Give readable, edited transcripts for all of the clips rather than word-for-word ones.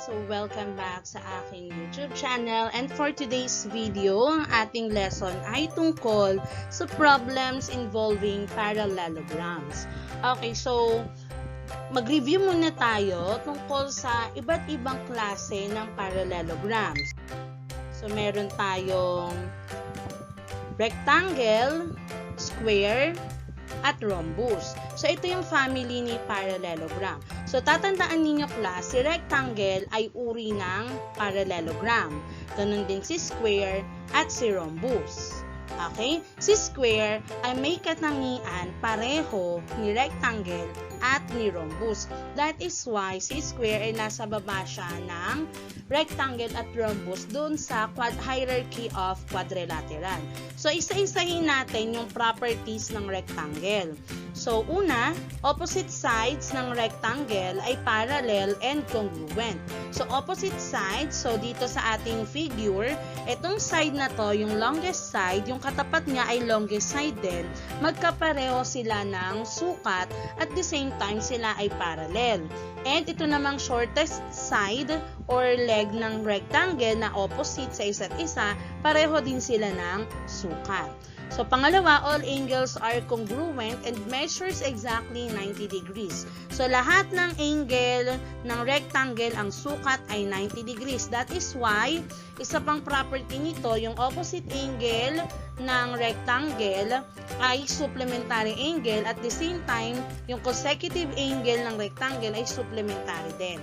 So welcome back sa aking YouTube channel, and for today's video, ang ating lesson ay tungkol sa problems involving parallelograms. Okay, so mag-review muna tayo tungkol sa iba't ibang klase ng parallelograms. So meron tayong rectangle, square, at rhombus. So, ito yung family ni parallelogram. So, tatandaan ninyo class, si rectangle ay uri ng parallelogram. Ganun din si square at si rhombus. Okay? Si square ay may katangian pareho ni rectangle at ni rhombus. That is why si square ay nasa baba siya ng rectangle at rhombus doon sa hierarchy of quadrilateral. So, isa-isahin natin yung properties ng rectangle. So, una, opposite sides ng rectangle ay parallel and congruent. So, opposite sides, so dito sa ating figure, itong side na to, yung longest side, yung katapat niya ay longest side din, magkapareho sila ng sukat at the same time sila ay parallel. And ito namang shortest side or leg ng rectangle na opposite sa isa't isa, pareho din sila ng sukat. So, pangalawa, all angles are congruent and measures exactly 90 degrees. So, lahat ng angle ng rectangle, ang sukat ay 90 degrees. That is why, isa pang property nito, yung opposite angle ng rectangle ay supplementary angle. At the same time, yung consecutive angle ng rectangle ay supplementary din.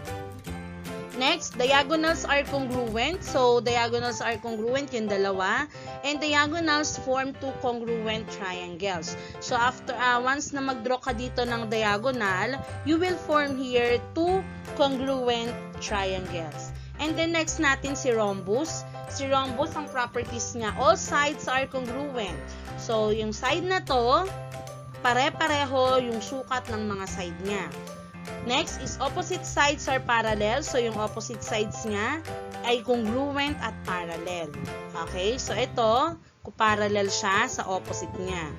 Next, diagonals are congruent. So, diagonals are congruent yung dalawa. And diagonals form two congruent triangles. So, after once na mag-draw ka dito ng diagonal, you will form here two congruent triangles. And then next natin si rhombus. Si rhombus, ang properties niya, all sides are congruent. So, yung side na to, pare-pareho yung sukat ng mga side niya. Next is opposite sides are parallel. So, yung opposite sides niya ay congruent at parallel. Okay? So, ito, parallel siya sa opposite niya.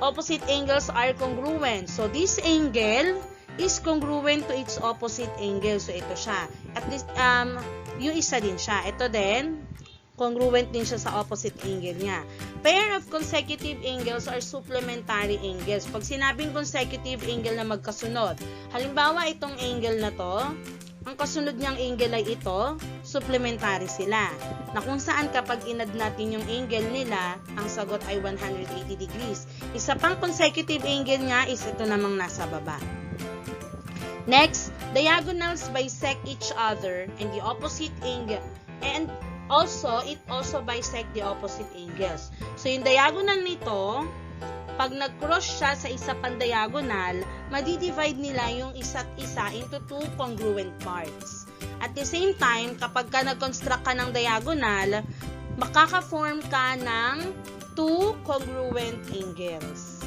Opposite angles are congruent. So, this angle is congruent to its opposite angle. So, ito siya. At least, yung isa din siya. Ito din, congruent din siya sa opposite angle niya. Pair of consecutive angles are supplementary angles. Pag sinabing consecutive angle na magkasunod, halimbawa itong angle na to, ang kasunod niyang angle ay ito, supplementary sila. Na kung saan kapag inad natin yung angle nila, ang sagot ay 180 degrees. Isa pang consecutive angle niya is ito namang nasa baba. Next, diagonals bisect each other and the opposite angle. And also, it also bisect the opposite angles. So, yung diagonal nito, pag nag-cross siya sa isa pang diagonal, madi-divide nila yung isa't isa into two congruent parts. At the same time, kapag ka nag-construct ka ng diagonal, makaka-form ka ng two congruent angles.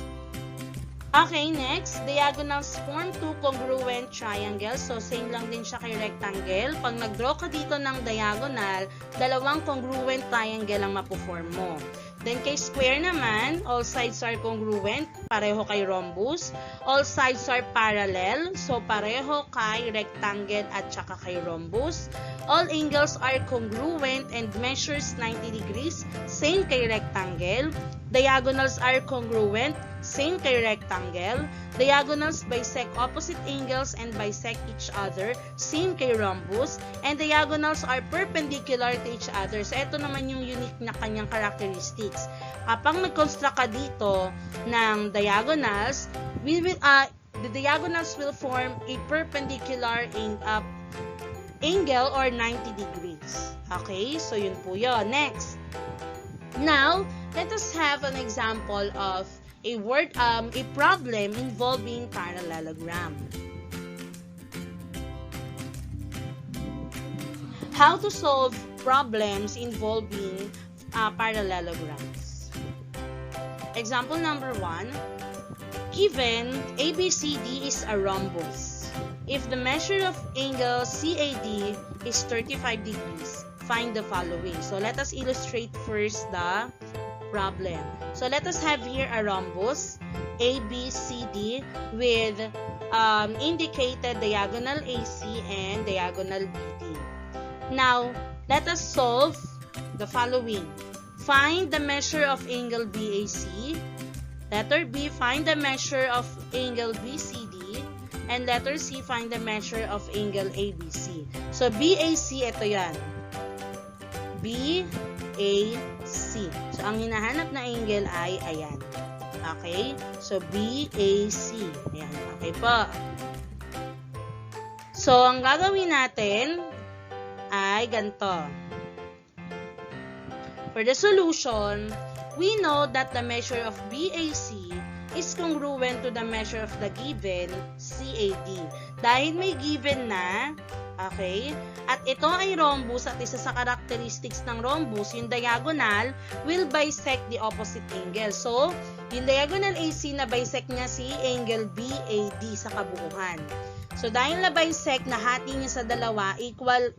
Okay, next, diagonals form two congruent triangles. So, same lang din siya kay rectangle. Pag nag-draw ka dito ng diagonal, dalawang congruent triangle ang mapuform mo. Then, kay square naman, all sides are congruent, pareho kay rhombus. All sides are parallel, so pareho kay rectangle at saka kay rhombus. All angles are congruent and measures 90 degrees, same kay rectangle. Diagonals are congruent, same kay rectangle. Diagonals bisect opposite angles and bisect each other, same kay rhombus. And diagonals are perpendicular to each other. So, ito naman yung unique na kanyang characteristics. Kapag nag-construct ka dito ng diagonals, the diagonals will form a perpendicular angle or 90 degrees. Okay? So, yun po yun. Next. Now, let us have an example of a problem involving parallelogram. How to solve problems involving parallelograms. Example number 1. Given ABCD is a rhombus. If the measure of angle CAD is 35 degrees, find the following. So, let us illustrate first the problem. So let us have here a rhombus ABCD with indicated diagonal AC and diagonal BD. Now, let us solve the following. Find the measure of angle BAC. Letter B, find the measure of angle BCD. And letter C, find the measure of angle ABC. So, BAC, ito yan. BAC. So, ang hinahanap na angle ay ayan. Okay? So, BAC. Ayan. Okay po. So, ang gagawin natin ay ganito. For the solution, we know that the measure of BAC is congruent to the measure of the given CAD. Dahil may given na, okay, at ito ay rhombus at isa sa characteristics ng rhombus, yung diagonal will bisect the opposite angle. So, yung diagonal AC na bisect niya si angle BAD sa kabuuan. So, dahil na bisect, nahati niya sa dalawa, equal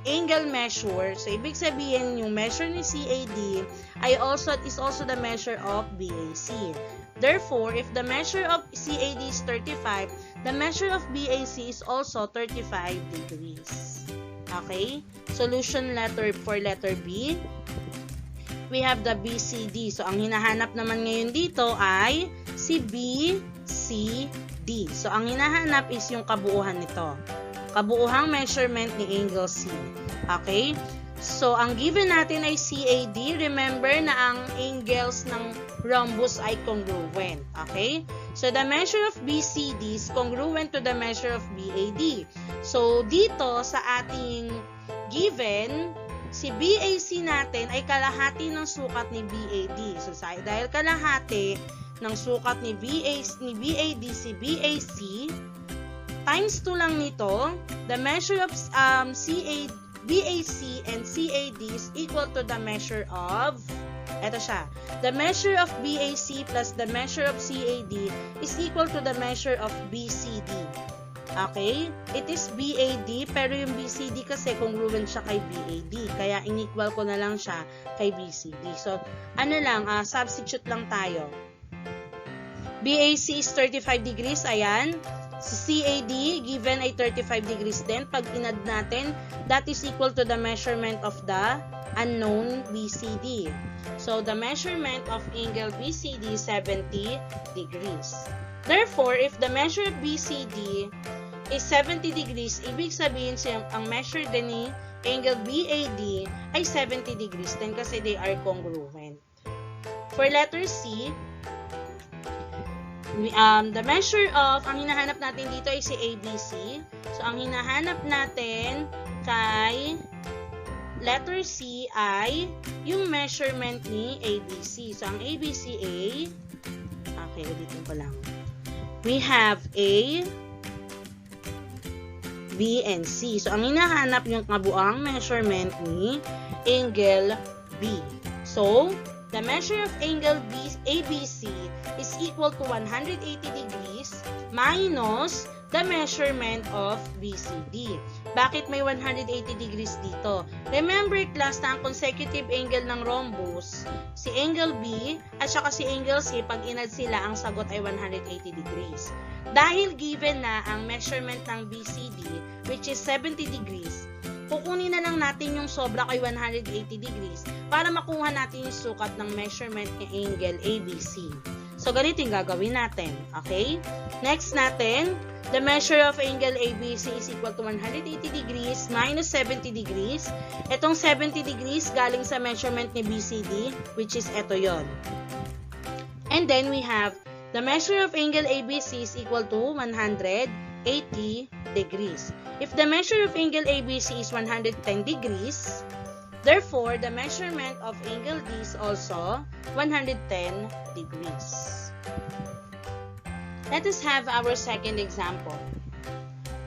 angle measure. So, ibig sabihin, yung measure ni CAD is also the measure of BAC. Therefore, if the measure of CAD is 35, the measure of BAC is also 35 degrees. Okay? Solution for letter B. We have the BCD. So, ang hinahanap naman ngayon dito ay si BCD. So, ang hinahanap is yung kabuuhan nito. Kabuuhang measurement ni angle C. Okay? So, ang given natin ay CAD. Remember na ang angles ng rhombus ay congruent. Okay? So, the measure of BCD is congruent to the measure of BAD. So, dito sa ating given, si BAC natin ay kalahati ng sukat ni BAD. So, dahil kalahati ng sukat ni BAD si BAC, times 2 lang nito, the measure of BAC and CAD is equal to the measure of, eto siya, the measure of BAC plus the measure of CAD is equal to the measure of BCD. Okay? It is BAD, pero yung BCD kasi congruent siya kay BAD. Kaya in-equal ko na lang siya kay BCD. So, substitute lang tayo. BAC is 35 degrees, ayan. Si CAD, given ay 35 degrees din. Pag inad natin, that is equal to the measurement of the unknown BCD. So, the measurement of angle BCD is 70 degrees. Therefore, if the measure of BCD is 70 degrees, ibig sabihin ang measure din ni angle BAD ay 70 degrees din kasi they are congruent. For letter C, the measure of, ang hinahanap natin dito ay si ABC. So, ang hinahanap natin kay letter C ay yung measurement ni ABC. So, ang ABC ay, okay, ulitin ko lang. We have A, B, and C. So, ang hinahanap yung kabuang measurement ni angle B. So, the measure of angle ABC is equal to 180 degrees minus the measurement of BCD. Bakit may 180 degrees dito? Remember class na ang consecutive angle ng rhombus, si angle B at saka si angle C, pag inad sila, ang sagot ay 180 degrees. Dahil given na ang measurement ng BCD, which is 70 degrees, kukunin na lang natin yung sobra kay 180 degrees para makuha natin yung sukat ng measurement ng angle ABC. So, ganito yung gagawin natin. Okay? Next natin, the measure of angle ABC is equal to 180 degrees minus 70 degrees. Itong 70 degrees galing sa measurement ni BCD, which is ito yon. And then, we have the measure of angle ABC is equal to 180 degrees. If the measure of angle ABC is 110 degrees, therefore, the measurement of angle D is also 110 degrees. Let us have our second example.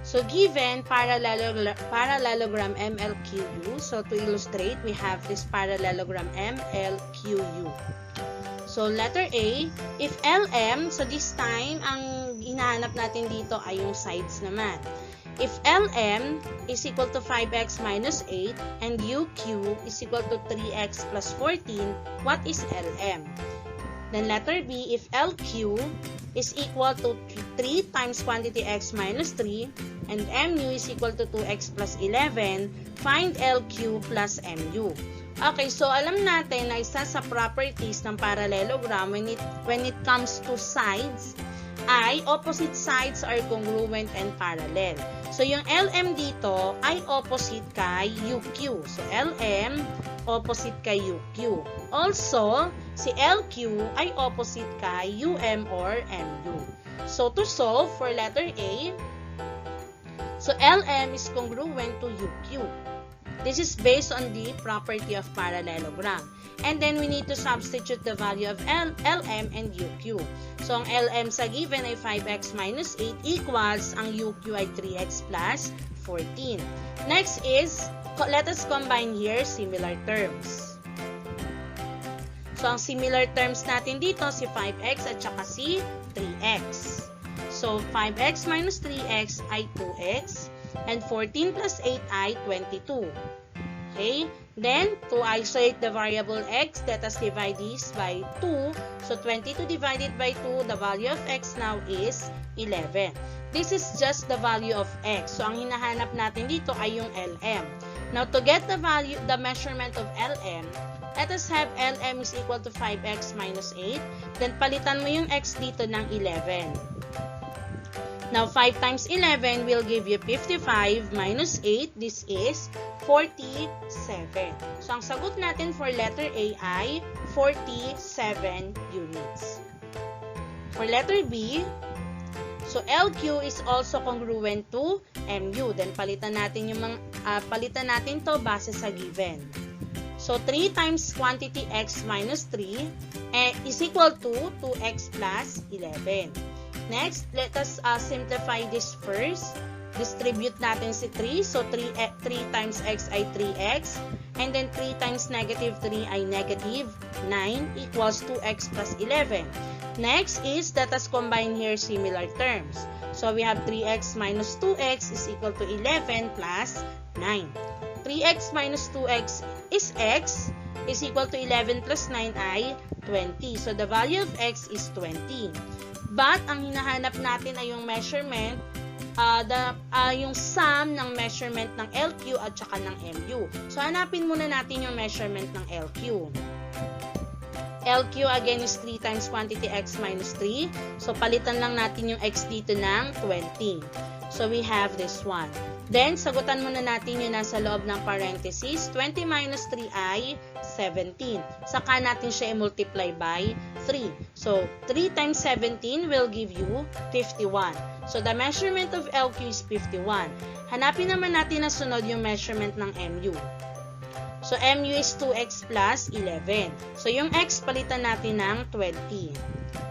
So, given parallelogram MLQU, so to illustrate, we have this parallelogram MLQU. So, letter A, if LM, so this time, ang hinahanap natin dito ay yung sides naman. If LM is equal to 5x minus 8 and UQ is equal to 3x plus 14, what is LM? Then letter B, if LQ is equal to 3 times quantity x minus 3 and MU is equal to 2x plus 11, find LQ plus MU. Okay, so alam natin na isa sa properties ng parallelogram when it comes to sides ay opposite sides are congruent and parallel. So yung LM dito ay opposite kay UQ. So LM opposite kay UQ. Also, si LQ ay opposite kay UM or MU. So to solve for letter A, so LM is congruent to UQ. This is based on the property of parallelogram. And then we need to substitute the value of LM and UQ. So ang LM sa given ay 5x minus 8 equals ang UQ ay 3x plus 14. Next is, let us combine here similar terms. So ang similar terms natin dito si 5x at saka si 3x. So 5x minus 3x ay 2x and 14 plus 8 ay 22. Okay? Then, to isolate the variable x, let us divide this by 2. So, 22 divided by 2, the value of x now is 11. This is just the value of x. So, ang hinahanap natin dito ay yung LM. Now, to get the measurement of LM, let us have LM is equal to 5x minus 8. Then, palitan mo yung x dito ng 11. Now, 5 times 11 will give you 55 minus 8. This is 47. So, ang sagot natin for letter A ay 47 units. For letter B, so LQ is also congruent to MU. Then, palitan natin to base sa given. So, 3 times quantity x minus 3 is equal to 2x plus 11. Next, let us simplify this first. Distribute natin si 3. So, 3 times x ay 3x. And then, 3 times negative 3 ay negative 9 equals 2x plus 11. Next is, let us combine here similar terms. So, we have 3x minus 2x is equal to 11 plus 9. 3x minus 2x is x is equal to 11 plus 9 ay 20. So, the value of x is 20. But, ang hinahanap natin ay yung measurement, yung sum ng measurement ng LQ at saka ng MU. So, hanapin muna natin yung measurement ng LQ. LQ again is 3 times quantity x minus 3. So, palitan lang natin yung x dito ng 20. So, we have this one. Then, sagutan muna natin yung nasa loob ng parenthesis. 20 minus 3 ay 17. Saka natin siya i-multiply by 3. So, 3 times 17 will give you 51. So, the measurement of LQ is 51. Hanapin naman natin na sunod yung measurement ng MU. So, MU is 2x plus 11. So, yung x palitan natin ng 20.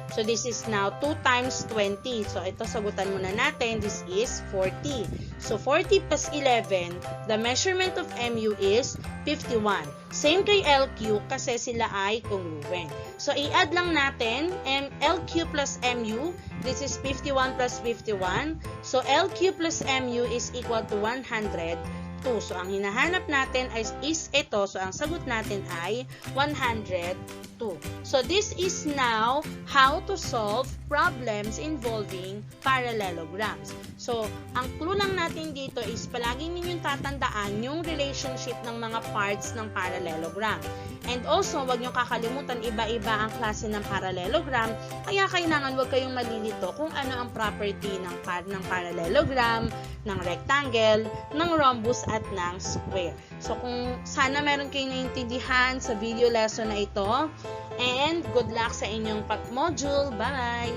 So, this is now 2 times 20. So, ito sagutan muna natin. This is 40. So, 40 plus 11, the measurement of MU is 51. Same kay LQ kasi sila ay congruent. So, i-add lang natin LQ plus MU. This is 51 plus 51. So, LQ plus MU is equal to 102. So, ang hinahanap natin is ito. So, ang sagot natin ay 102. So, this is now how to solve problems involving parallelograms. So, ang clue lang natin dito is palagi ninyong tatandaan yung relationship ng mga parts ng parallelogram. And also, wag nyo kakalimutan, iba-iba ang klase ng parallelogram. Kaya kailangan wag kayong malilito kung ano ang property ng parallelogram, ng rectangle, ng rhombus at ng square. So, kung sana meron kayong naiintindihan sa video lesson na ito, and good luck sa inyong module. Bye!